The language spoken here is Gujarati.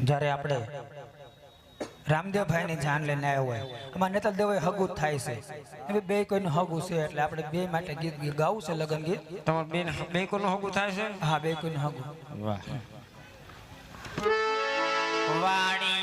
જ્યારે આપણે રામદેવભાઈ ની જાન લઈને આવ્યા હોય એમાં નેતલ દેવાય હગું થાય છે એ બે કોઈનું હગું છે એટલે આપણે બે માટે ગીત ગાવું છે લગન ગીત તમારે બે કોઈનું હગું થાય છે હા બે કોઈનું હગું વાહ વાડી